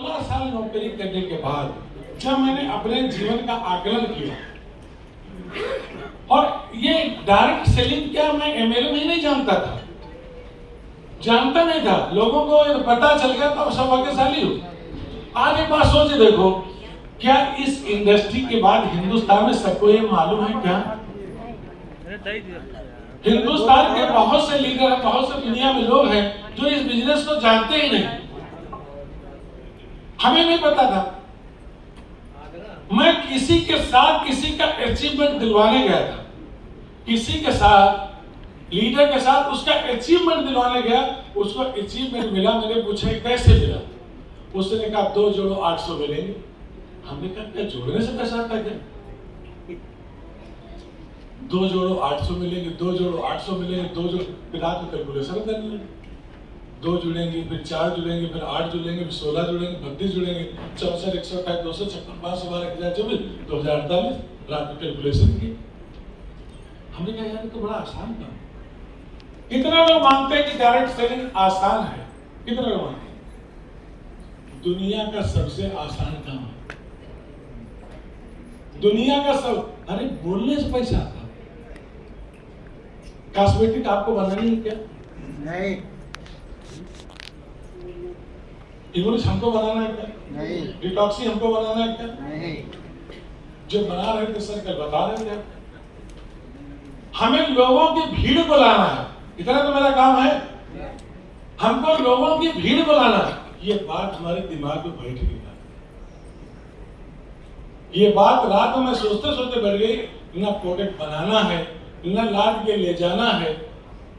16 साल नौकरी करने के बाद जब मैंने अपने जीवन का आकलन किया, और ये डायरेक्ट सेलिंग क्या मैं एमएलए में नहीं जानता था, जानता नहीं था, लोगों को पता चल गया तो सब भाग्यशाली हो। आज एक बात सोच देखो, क्या इस इंडस्ट्री के बाद हिंदुस्तान में सबको ये मालूम है क्या? हिंदुस्तान के बहुत से लीडर हैं, बहुत से दुनिया में लोग हैं जो इस बिजनेस को जानते ही नहीं। हमें नहीं पता था। मैं किसी के साथ किसी का अचीवमेंट दिलवाने गया था, किसी के साथ लीडर के साथ उसका अचीवमेंट दिलवाने गया, उसको अचीवमेंट मिला। मैंने पूछा कैसे मिला? उसने कहा 2 जोड़ो 800 मिलेंगे। हमने कहा क्या जोड़ने से पैसा आता क्या? 2 जोड़ो 800 मिलेंगे, 2 जोड़ो 800 मिलेंगे, 2 जोड़ो, फिर रात को कैलकुलेशन कर लेंगे, 2 जुड़ेंगे, फिर 4 जुड़ेंगे, फिर 8 जुड़ेंगे, फिर 16 जुड़ेंगे, 32 जुड़ेंगे, 64, 128, 256, 512, 1024, 2048, रात को कैलकुलेशन की। हमने कहा यार तो बड़ा आसान काम। कितने लोग मानते हैं कि डायरेक्ट सेलिंग आसान है? कितने लोग मानते हैं? दुनिया का सबसे आसान काम है, दुनिया का सब। अरे बोलने से पैसा आता है। कॉस्मेटिक आपको बनानी है क्या? नहीं। इंग्लिश हमको बनाना है क्या? नहीं। डिटॉक्सी हमको बनाना है क्या? नहीं। जो बना रहे थे सर कल बता रहे थे, हमें लोगों की भीड़ को लाना है, इतना तो मेरा काम है। हमको लोगों की भीड़ को लाना है। ये बात हमारे दिमाग में बैठ गई, ये बात रात में सोचते सोचते बैठ गई। ना प्रोडक्ट बनाना है, ना लाद के ले जाना है,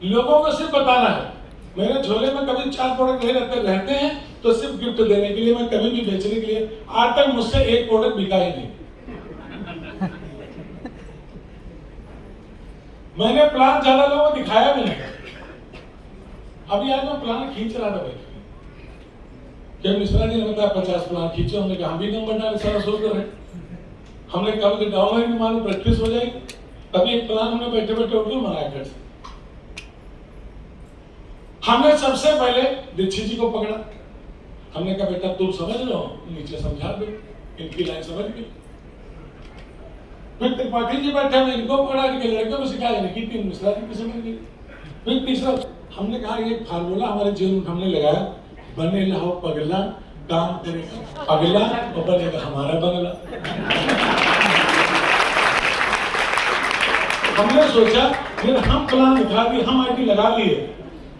लोगों को सिर्फ बताना है। मेरे झोले में कभी 4 प्रोडक्ट नहीं रहते हैं तो सिर्फ गिफ्ट देने के लिए, मैं कभी भी बेचने के लिए। आज तक मुझसे एक प्रोडक्ट बिका ही नहीं। मैंने प्लान ज्यादा लोगों को दिखाया भी नहीं। अभी आज मैं प्लान खींच रहा था बैठ के, मिश्रा जी ने बताया 50 प्लान खींचो। हमने कहा हम भी नंबर डाले, सारा सोच रहे। हमने कहा कि गाँव में भी मालूम प्रैक्टिस हो जाएगी। तभी एक प्लान हमने बैठे बैठे उठो बनाया कर। हमने सबसे पहले दीक्षित जी को पकड़ा। हमने कहा बेटा तुम समझ लो, नीचे समझा दो, इनकी लाइन समझ गई। फिर त्रिपाठी जी बैठे, हमने इनको पकड़ा के लड़के को सिखाया, इनकी टीम मिश्रा जी की समझ गई। फिर तीसरा हमने कहा ये फार्मूला हमारे जीवन में हमने लगाया, बने रहो पगला, काम करेगा अगला और बनेगा हमारा बंगला। हमने सोचा फिर हम प्लान दिखा दिए, हम आईडी लगा लिए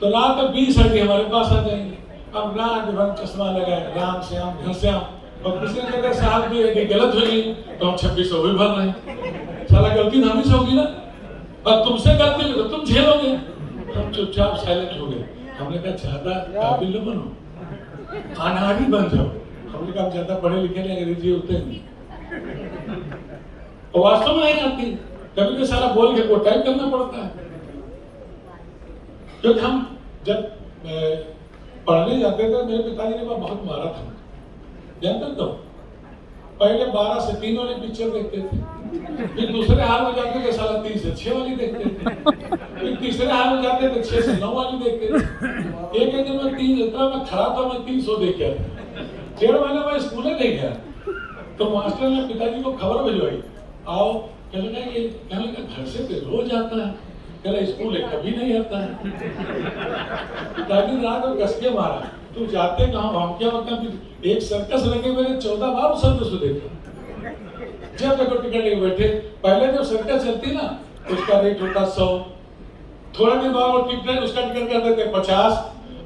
तो रात में 20 आईडी हमारे पास आ जाएंगे। अब रात भर चश्मा लगाए, राम श्याम घनश्याम, और किसी ने कहा साहब भी आईडी गलत हुई तो हम 2600 भी भर रहे हैं। साला गलती हम ही से होगी ना, और तुमसे गलती हुई तो तुम झेलोगे। हम चुपचाप साइलेंट हो गए। हमने कहा ज्यादा काबिल न बनो, अनाड़ी बन जाओ। हमने कहा ज्यादा पढ़े लिखे नहीं, अंग्रेजी होते नहीं, और वास्तव में नहीं आती। कभी तो सारा बोल के को टाइप करना पड़ता है। क्योंकि हम जब पढ़ने जाते थे, मेरे पिताजी ने बहुत मारा था, जानते तो। पहले 12 से 3 वाली पिक्चर देखते थे, फिर दूसरे हाल में जाते थे साला 3 से 6 वाली देखते थे, फिर तीसरे हाल में जाते थे 6 से 9 वाली देखते थे। एक दिन में 3 जितना मैं खड़ा था, मैं 300 देख गया। 1.5 महीना मैं स्कूल नहीं गया तो मास्टर ने पिताजी को खबर भिजवाई, आओ। कहने लगा घर से तो रोज आता है, कहला स्कूल कभी नहीं आता है। पिताजी रात को कस के मारा, तू जाते कहाँ? हम क्या होता है, एक सर्कस लगे, मैंने 14 बार उस सर्कस को देखा। जब देखो टिकट लेके बैठे, पहले जब सर्कस चलती ना उसका रेट होता 100, थोड़ा दिन बाद वो टिकट उसका टिकट कर देते 50,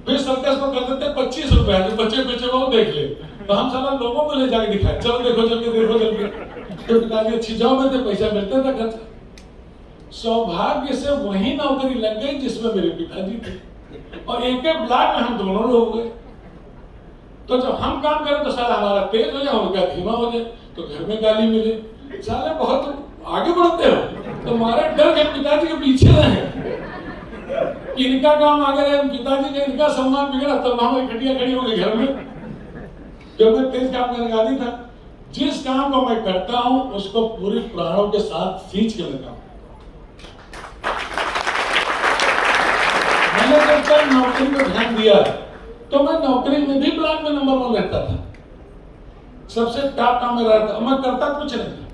फिर सर्कस को कर देते 25 रुपए। जो बच्चे बच्चे वो देख ले, तो हम सारा लोगों को ले जाके दिखाए, चलो देखो चल के देखो चल के। तो पिताजी अच्छी जॉब में थे, पैसा मिलता था खर्चा। सौभाग्य से वही नौकरी लग गई जिसमें मेरे पिताजी थे, और एक ब्लॉक में हम दोनों लोग हो गए। तो जब हम काम करें तो साला हमारा तेज हो जाए, उनका धीमा हो जाए, तो घर में गाली मिले, साले बहुत आगे बढ़ते हो। तो हमारे डर के पिताजी के पीछे रहे, इनका काम आगे रहे, पिताजी का इनका सम्मान बिगड़ा, तब तो हम खटिया खड़ी हो गई घर में। जब मैं तेज काम करने का आदमी था, जिस काम को मैं करता हूं उसको पूरी प्राणों के साथ सींच के लेता हूं। मैंने जब तक नौकरी पर ध्यान दिया तो मैं नौकरी में भी ब्लॉक में नंबर 1 रहता था। सबसे टॉप काम मेरा रहता, मैं करता कुछ नहीं था,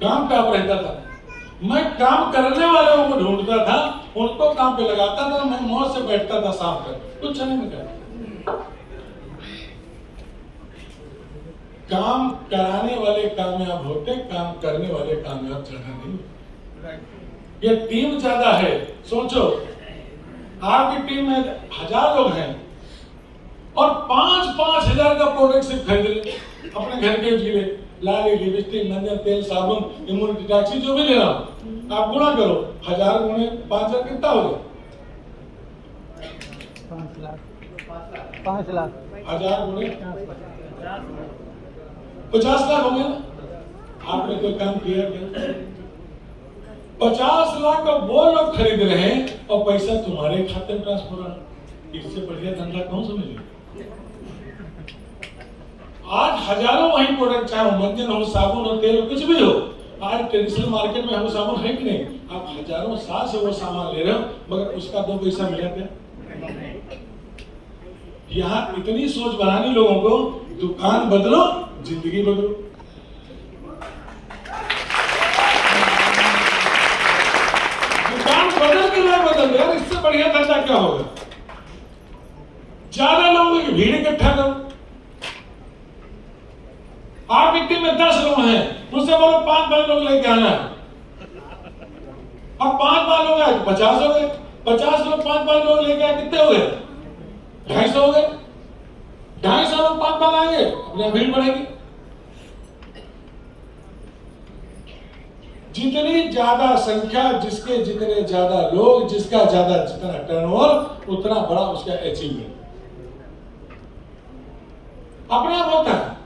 काम पे आप रहता था। मैं काम करने वालों को ढूंढता था, उनको काम पे लगाता था, मैं मौज से बैठता था शाम तक, कुछ नहीं करता। काम कराने वाले कामयाब होते, काम करने वाले कामयाब ज्यादा नहीं। ये टीम ज्यादा है। सोचो आपकी टीम में 1000 लोग हैं और 5-5 हजार का प्रोडक्ट सिर्फ खरीद ले अपने घर के लिए, लाली, लिपस्टिक, मंजन तेल, साबुन, इम्यूनिटी टैक्सी जो भी लेना, आप गुणा करो, 1000 गुणे 5000 कितना हो गया? 5 लाख 5 लाख 1000 गुणे 50 लाख हो गया ना। आपने कोई काम किया क्या? 50 लाख का वो लोग खरीद रहे हैं और पैसा तुम्हारे खाते में ट्रांसफर हो रहा है। इससे बढ़िया धंधा कौन सा मिलेगा? आज हजारों वही प्रोडक्ट, चाहे वो मंजन हो, साबुन हो, तेल हो, कुछ भी हो, आज ट्रेडिशनल मार्केट में वो साबुन है कि नहीं? आप हजारों साल से वो सामान ले रहे हो, मगर उसका 2 पैसा मिला क्या? यहाँ इतनी सोच बनानी लोगों को, दुकान बदलो, जिंदगी बदलो। दुकान बदल के ना बदल यार, इससे बढ़िया धंधा क्या होगा? ज्यादा लोगों की भीड़ इकट्ठा करो। आपकी टीम में 10 लोग हैं, उससे बोलो 5 लोग लेके आना है। अब 5 लोग आए तो 50 हो गए, 50 लोग 5 लोग लेके आए, कितने हो गए? 250 हो गए। 250 लोग 5 आएंगे, अपनी भीड़ बढ़ेगी। जितनी ज्यादा संख्या, जिसके जितने ज्यादा लोग, जिसका ज्यादा जितना टर्नओवर, उतना बड़ा उसका अचीवमेंट अपने आप होता है।